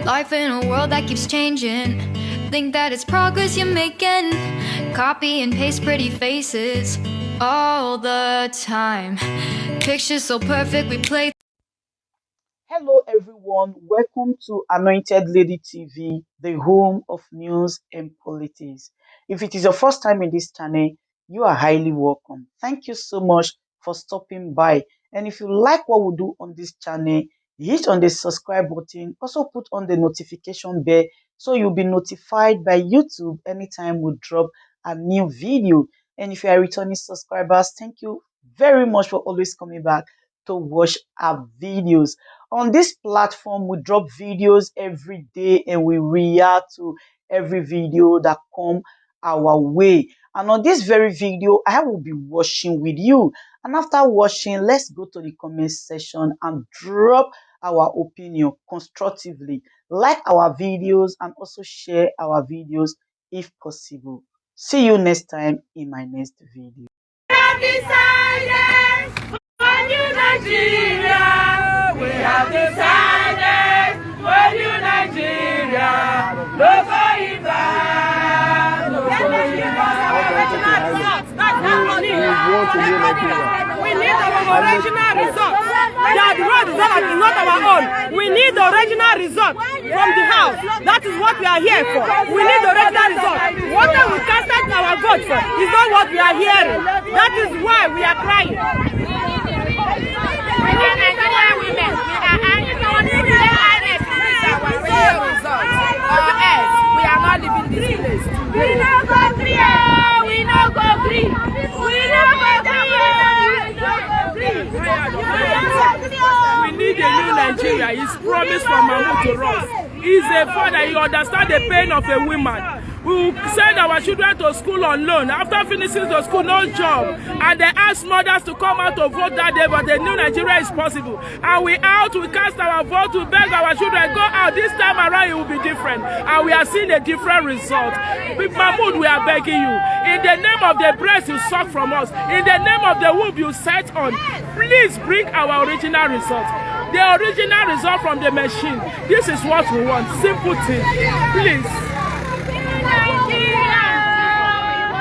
Life in a world that keeps changing. Think that it's progress you're making. Copy and paste pretty faces all the time. Pictures so perfect we play. Hello everyone, welcome to Anointed Lady TV, the home of news and politics. If it is your first time in this channel, you are highly welcome. Thank you so much for stopping by. And if you like what we do on this channel, hit on the subscribe button. Also put on the notification bell so you'll be notified by YouTube anytime we drop a new video. And if you are returning subscribers, thank you very much for always coming back to watch our videos. On this platform, we drop videos every day and we react to every video that come our way. And on this very video, I will be watching with you. And after watching, let's go to the comment section and drop our opinion constructively. Like our videos and also share our videos if possible. See you next time in my next video. We have decided for you, Nigeria. No going back. No going back. We need our original result. That road is not our own. We need the original result from the house. That is what we are here for. We need the original result. What we casted our vote for is not what we are hearing. That is why we are crying. We are Nigerian women. We are angry. We are not leaving this place. We no go free. We no go free. We no go free. We need a new Nigeria. He's promised from Mahmoud to us. He's a father. He understands the pain of a woman. We will send our children to school on loan. After finishing the school, no job. And they ask mothers to come out to vote that day, but they knew Nigeria is possible. And we out, we cast our vote, to beg our children, go out. This time around, it will be different. And we are seeing a different result. With Mahmoud, we are begging you. In the name of the breast you suck from us, in the name of the womb you set on, please bring our original result. The original result from the machine. This is what we want. Simple thing. Please.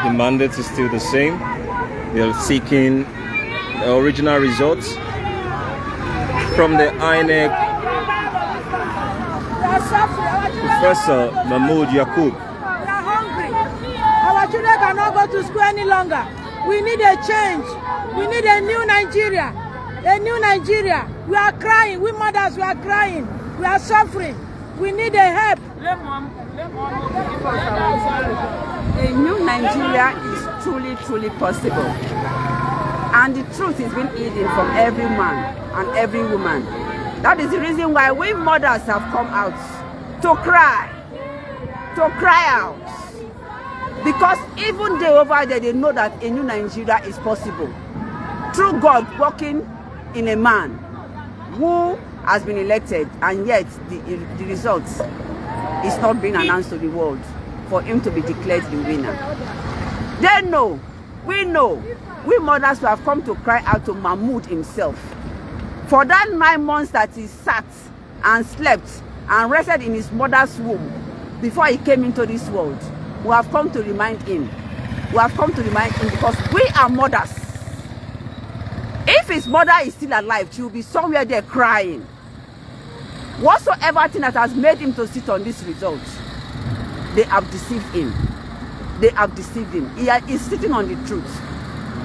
The mandate is still the same. They are seeking the original results from the Inec. Professor Mahmoud Yakub. We are hungry. Our children cannot go to school any longer. We need a change. We need a new Nigeria. A new Nigeria. We are crying. We mothers, we are crying. We are suffering. We need a help. A new Nigeria is truly possible. And the truth is being hidden from every man and every woman. That is the reason why we mothers have come out to cry out. Because even they over there, they know that a new Nigeria is possible. Through God working in a man who has been elected, and yet the results is not being announced to the world for him to be declared the winner. They know, we mothers who have come to cry out to Mahmoud himself. For that 9 months that he sat and slept and rested in his mother's womb before he came into this world, we have come to remind him. We have come to remind him because we are mothers. If his mother is still alive, she will be somewhere there crying. Whatsoever thing that has made him to sit on this result, they have deceived him. They have deceived him. He is sitting on the truth.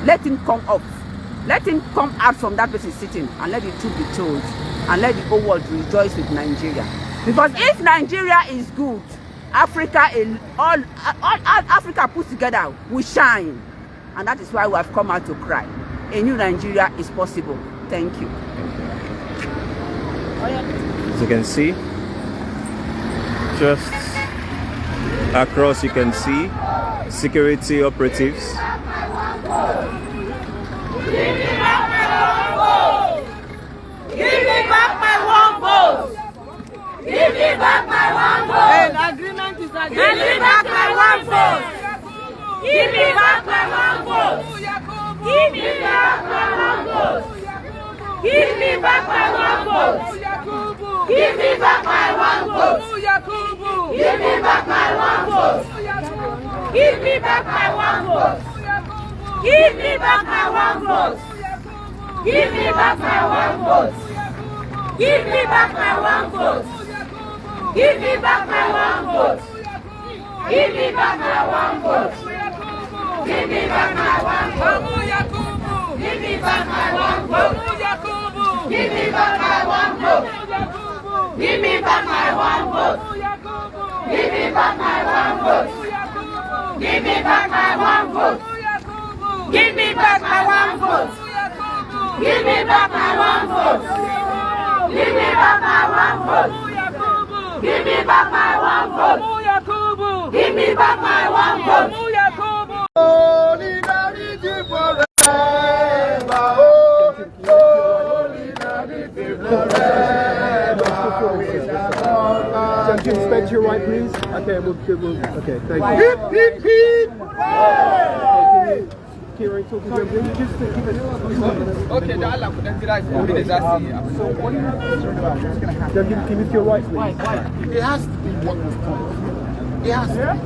Let him come up. Let him come out from that place he's sitting and let the truth be told. And let the whole world rejoice with Nigeria. Because if Nigeria is good, Africa, all Africa put together will shine. And that is why we have come out to cry. A new Nigeria is possible. Thank you. As you can see, just across you can see security operatives. Give me back my one vote. Give me back my one vote. An agreement is agreement. Give me back my one vote. Give me back my one vote. Give me back my one vote. Give me back my one vote. Give me back my one vote. my one vote. Give me back my one vote. Give me back my one vote. Give me back my one vote. Give me back my one vote. Give me back my one vote. Give me back my one vote. Give me back my one vote. Give me back my one vote. Give me back my one vote. Give me back my one vote. Give me back my one vote. Give me back my one vote. Give me back my one vote. Give me back my one vote. Give me back my one vote. Solidarity forever. Oh, solidarity forever. Can you inspect your right, please? Okay, okay, thank you. Hip, hip, hip. Can you talk to them? Just keep it. Okay, the Allah couldn't deny for me. So what are you concerned about? What's going to happen? Can you feel right, please? It has to be what was promised. It has to be.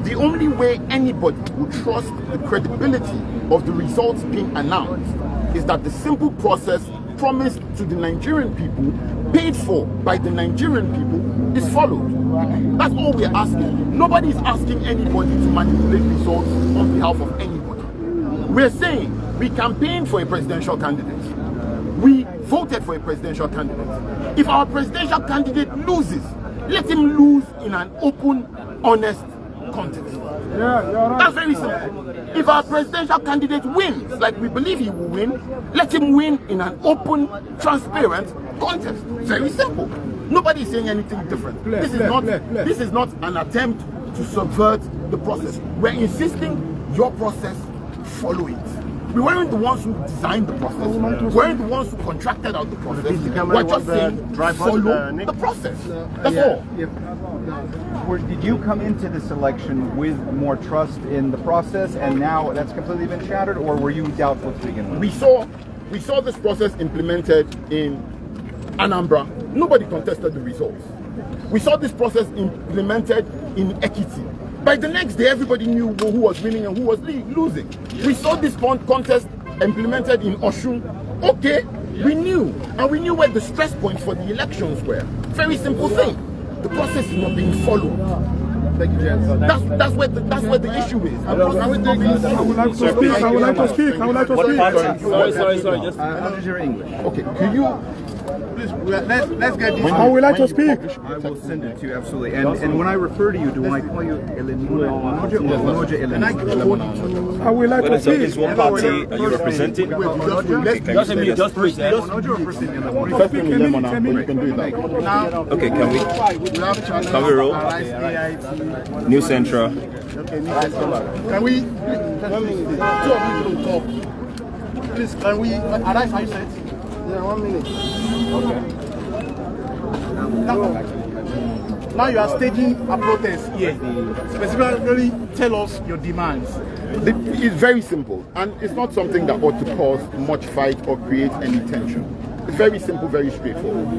The only way anybody will trust the credibility of the results being announced is that the simple process promised to the Nigerian people, paid for by the Nigerian people, is followed. That's all we're asking. Nobody is asking anybody to manipulate results on behalf of anybody. We're saying we campaigned for a presidential candidate. We voted for a presidential candidate. If our presidential candidate loses, let him lose in an open, honest contest. That's very simple. If our presidential candidate wins, like we believe he will win, let him win in an open, transparent contest. Very simple. Nobody is saying anything different. This is not an attempt to subvert the process. We're insisting your process, follow it. We weren't the ones who designed the process. We weren't the ones who contracted out the process. We're just saying follow the process. That's all. Did you come into this election with more trust in the process, and now that's completely been shattered, or were you doubtful to begin with? We saw this process implemented in Anambra. Nobody contested the results. We saw this process implemented in Ekiti. By the next day, everybody knew who was winning and who was losing. We saw this contest implemented in Osun. Okay, we knew. And we knew where the stress points for the elections were. Very simple thing. The process is not being followed. Thank you, gents. That's where the issue is. I would like to speak. Sorry. Just how is your English? Okay, can you... Please, let's get this. I would like to speak. I will send it to you, absolutely. And when I refer to you, do I call you Elenuna? I would like to speak. Is one party are you representing? Okay, can we roll? New Central. Can we? 2 of you talk. Please, can we? Arise, how you said? Yeah, 1 minute. Okay. Now you are staging a protest here. Specifically, tell us your demands. It's very simple, and it's not something that ought to cause much fight or create any tension. It's very simple, very straightforward.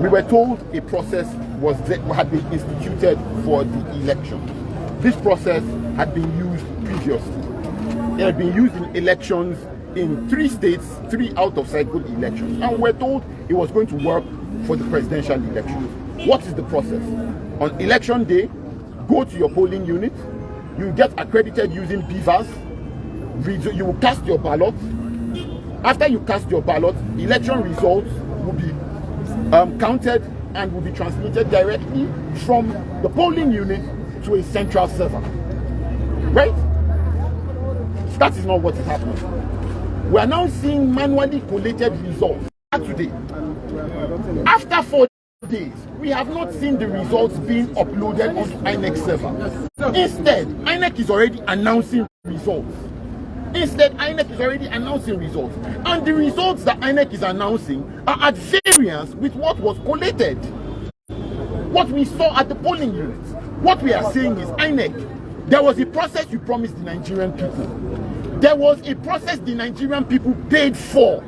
We were told a process had been instituted for the election. This process had been used previously. It had been used in elections in 3 states, 3 out-of-cycle elections, and we're told it was going to work for the presidential elections. What is the process? On election day, go to your polling unit, you get accredited using BVAS, you will cast your ballot. After you cast your ballot, election results will be counted and will be transmitted directly from the polling unit to a central server. Right? That is not what is happening. We are now seeing manually collated results today. After 4 days, we have not seen the results being uploaded on Inec server. Instead, Inec is already announcing results. And the results that Inec is announcing are at variance with what was collated. What we saw at the polling units. What we are saying is, Inec, there was a process you promised the Nigerian people. There was a process the Nigerian people paid for.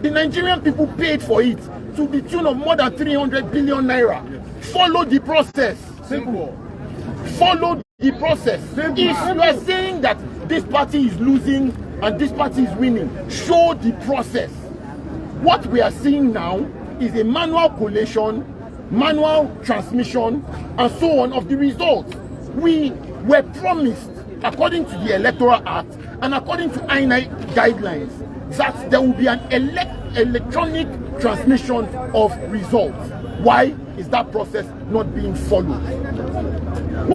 The Nigerian people paid for it to the tune of more than 300 billion naira. Follow the process. Simple. Follow the process. If you are saying that this party is losing and this party is winning. Show the process. What we are seeing now is a manual collation, manual transmission, and so on of the results. We were promised, according to the Electoral Act and according to Inec guidelines, that there will be an electronic transmission of results. Why is that process not being followed?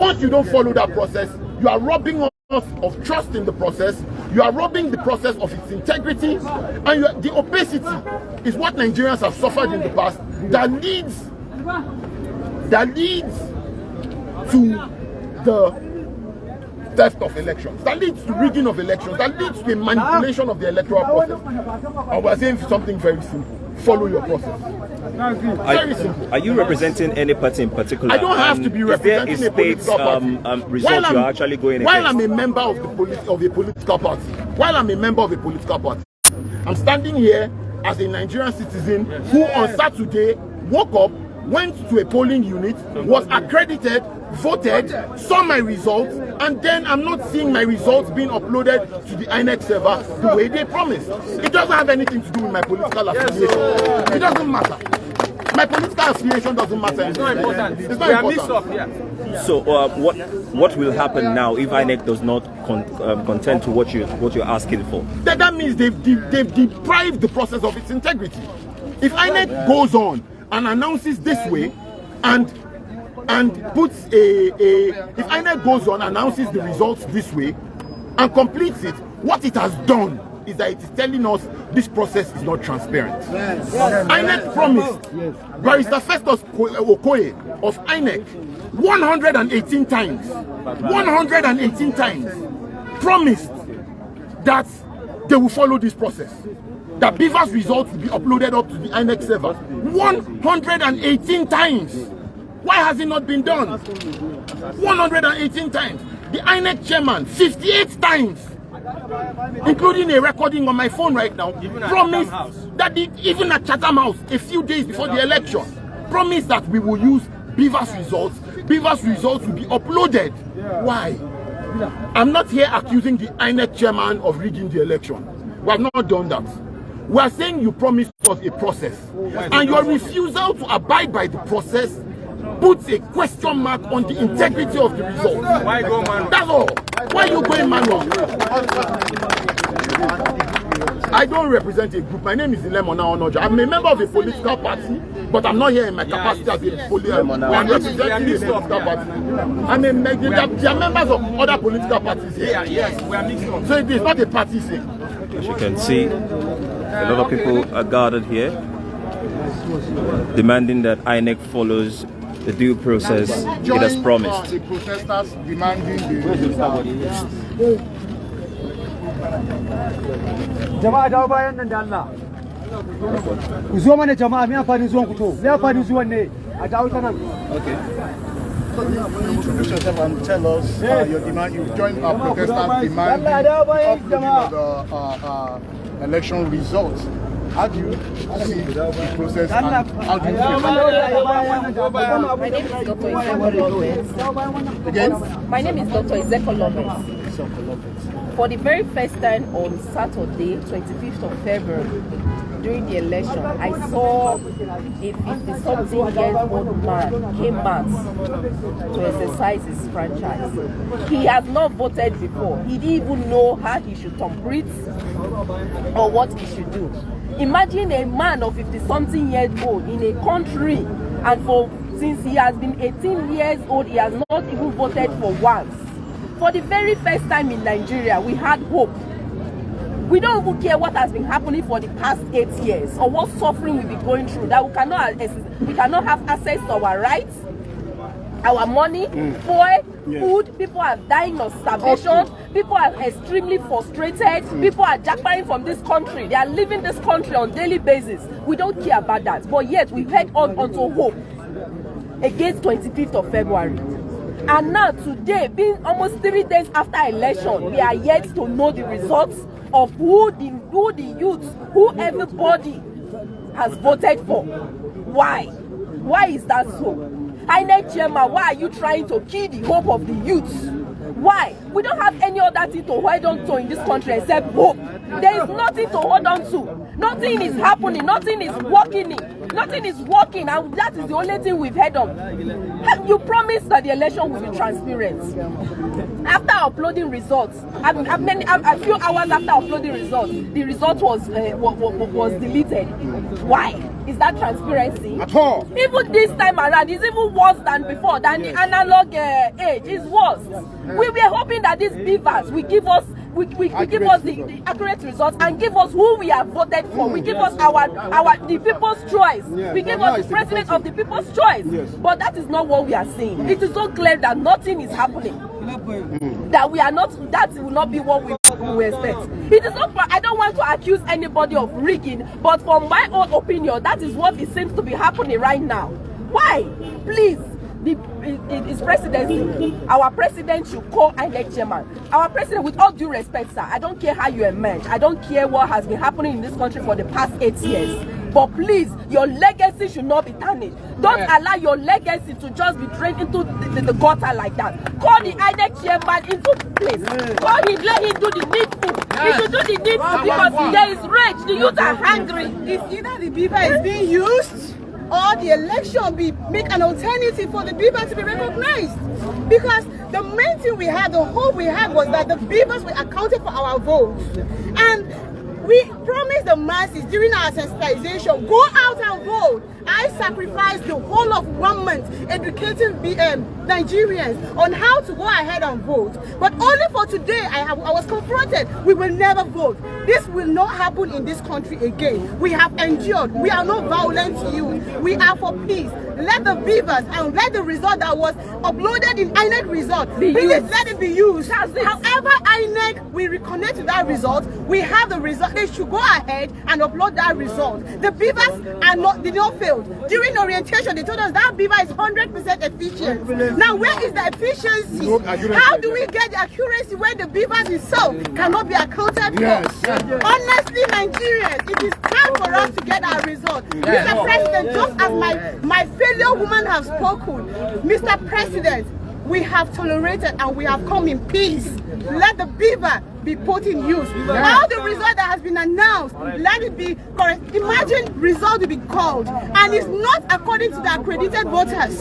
Once you don't follow that process, you are robbing us of trust in the process, you are robbing the process of its integrity, and the opacity is what Nigerians have suffered in the past that leads to the theft of elections, that leads to rigging of elections, that leads to a manipulation of the electoral process. And we're saying something very simple. Follow your process. Very simple. Are you representing any party in particular? I don't have to be representing a political party. Result you're actually going while against? I'm a member of a political party, I'm standing here as a Nigerian citizen who on Saturday woke up, went to a polling unit, was accredited, voted, saw my results, and then I'm not seeing my results being uploaded to the Inec server the way they promised. It doesn't have anything to do with my political affiliation. It doesn't matter. My political affiliation doesn't matter. It's not important. It's not important. So what will happen now if Inec does not contend to what you're asking for? That means they've deprived the process of its integrity. If Inec goes on and announces this way and puts if Inec goes on and announces the results this way and completes it, what it has done is that it is telling us this process is not transparent. Inec promised Barrister Festus Okoye of Inec 118 times promised that they will follow this process, that Beaver's results will be uploaded up to the Inec server. 118 times. Why has it not been done? 118 times. The Inec chairman 58 times, including a recording on my phone right now, promised that even at Chatham House a few days before the election, promised that we will use Beaver's results. Beaver's results will be uploaded. Why? I'm not here accusing the Inec chairman of rigging the election. We have not done that. We are saying you promised us a process, and your refusal to abide by the process puts a question mark on the integrity of the results. Why go manual? That's all. Why are you going manual? I don't represent a group. My name is Ilemona Onoja. I'm a member of a political party, but I'm not here in my capacity as a political party. I'm representing a political party. There are members of other political parties here. Yes, we are mixed up. So it is not a party thing. As you can see, a lot of people are gathered here, demanding that INEC follows the due process it has promised. The protesters demanding the Jama'a dawo bayan nan da Allah. Ku zo mana jama'a, me amfani zuwan ku to? Me amfani zuwan ne? A dawo ta nan. Okay. So you introduce yourself and tell us your demand. You joined our protesters demanding the uploading of the election results. How do you see the process and how do you feel? My name is Dr. Ezeko Again? My name is Dr. Ezeko Lopez. For the very first time on Saturday, 25th of February, during the election, I saw a 50-something-year-old man came out to exercise his franchise. He has not voted before. He didn't even know how he should complete or what he should do. Imagine a man of 50-something years old in a country, and since he has been 18 years old, he has not even voted for once. For the very first time in Nigeria, we had hope. We don't even care what has been happening for the past 8 years or what suffering we'll be going through, that we cannot have access to our rights, our money, food. People are dying of starvation. People are extremely frustrated. People are jackpotting from this country. They are leaving this country on a daily basis. We don't care about that. But yet we head on onto hope against 25th of February. And now today, being almost 3 days after election, we are yet to know the results of who the youth, who everybody has voted for. Why? Why is that so? INEC chairman, why are you trying to kill the hope of the youth? Why? We don't have any other thing to hold on to in this country except hope. There is nothing to hold on to. Nothing is happening. Nothing is working. Nothing is working, and that is the only thing we've heard of. You promised that the election will be transparent. After uploading results, a few hours after uploading results, the result was deleted. Why? Is that transparency? At all. Even this time around, it's even worse than before, than the analog age. It's worse. We were hoping that these beavers will give us give us the accurate results and give us who we have voted for. We give us the people's choice. We give us the president of the people's choice. But that is not what we are seeing. It is so clear that nothing is happening. That we are not. That will not be what we expect. It is not. I don't want to accuse anybody of rigging, but from my own opinion, that is what it seems to be happening right now. Why? Please. His presidency, our president should call Inec chairman. Our president, with all due respect, sir, I don't care how you emerge. I don't care what has been happening in this country for the past 8 years. But please, your legacy should not be tarnished. Don't allow your legacy to just be drained into the gutter like that. Call the Inec chairman into place. Call him, let him do the needful. He should do the needful because there is rage. The youth are hungry. It's either the beaver is being used or the election make an alternative for the beaver to be recognized. Because the main thing we had, the hope we had, was that the beavers were accounted for our votes. And we promised the masses during our sensitization, go out and vote. I sacrificed the whole of 1 month educating Nigerians on how to go ahead and vote. But only for today, I was confronted. We will never vote. This will not happen in this country again. We have endured. We are not violent to you. We are for peace. Let the beavers and let the result that was uploaded in Inec result, please let it be used. However, Inec will reconnect to that result. We have the result. They should go ahead and upload that result. The beavers did not fail. During orientation, they told us that beaver is 100% efficient. Now, where is the efficiency? How do we get the accuracy when the beavers itself cannot be accounted for? Honestly, Nigerians, it is time for us to get our result. Mr. President, just as my fellow woman have spoken, Mr. President, we have tolerated and we have come in peace. Let the beaver be put in use. All the result that has been announced, let it be correct. Imagine result will be called and it's not according to the accredited voters.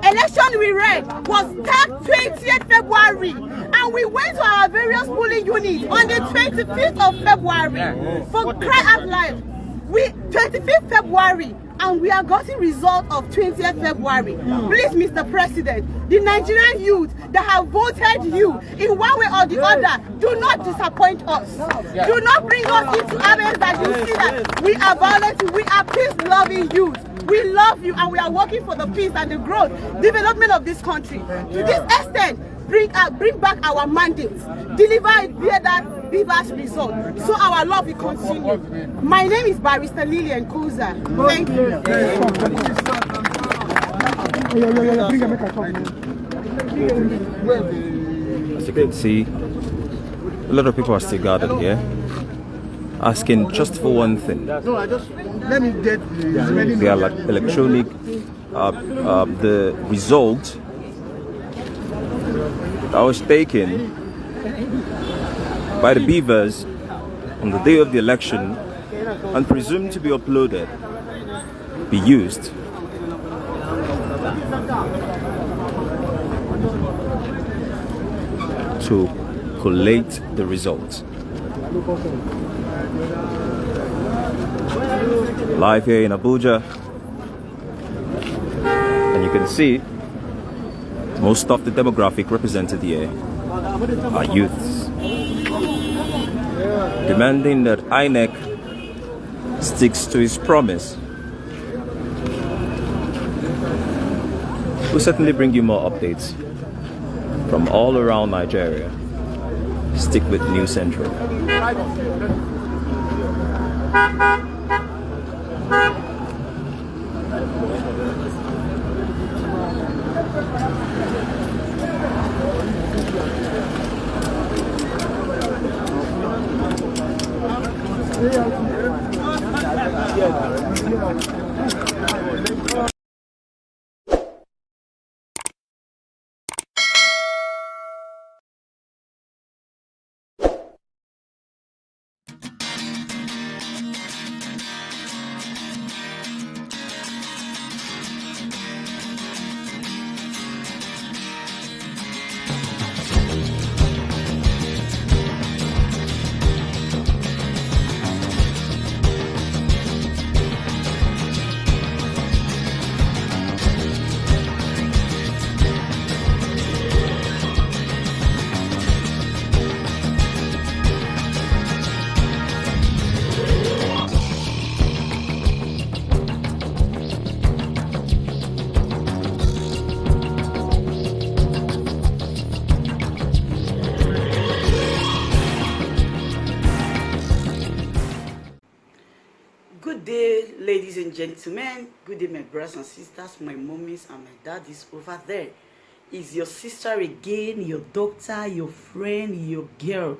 Election we read was 20th February and we went to our various polling units on the 25th of February. For cry out loud, 25th February, and we are getting result of 20th February. Please, Mr. President, the Nigerian youth that have voted you in one way or the other, do not disappoint us. Do not bring us into areas that you see that we are violent. We are peace-loving youth. We love you and we are working for the peace and the growth, development of this country. To this extent, bring back our mandates, deliver that beaver's result, so our love will continue. My name is Barrister Lillian Kuza. Thank you. As you can see, a lot of people are still gathered here, asking just for one thing. Let me get the electronic, the result that was taken by the beavers on the day of the election and presumed to be uploaded be used to collate the results. Live here in Abuja, and you can see most of the demographic represented here are youths, demanding that Inec sticks to his promise. We'll certainly bring you more updates from all around Nigeria. Stick with News Central. Ladies and gentlemen, good day, my brothers and sisters, my mummies and my daddies over there. Is your sister again, your doctor, your friend, your girl,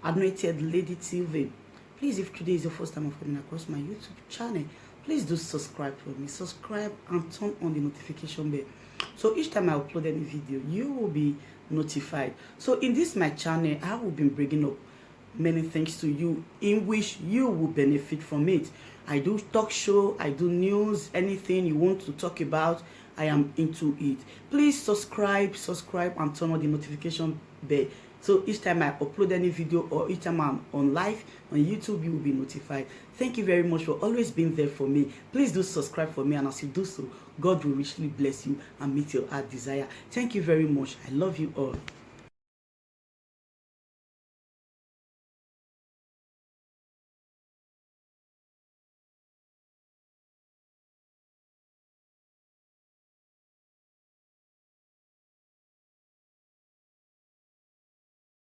Anointed Lady TV. Please, if today is your first time of coming across my YouTube channel, please do subscribe for me. Subscribe and turn on the notification bell. So each time I upload any video, you will be notified. So in this my channel, I will be bringing up many things to you in which you will benefit from it. I do talk show, I do news, anything you want to talk about, I am into it. Please subscribe and turn on the notification bell. So each time I upload any video or each time I'm on live on YouTube, you will be notified. Thank you very much for always being there for me. Please do subscribe for me, and as you do so, God will richly bless you and meet your heart desire. Thank you very much. I love you all.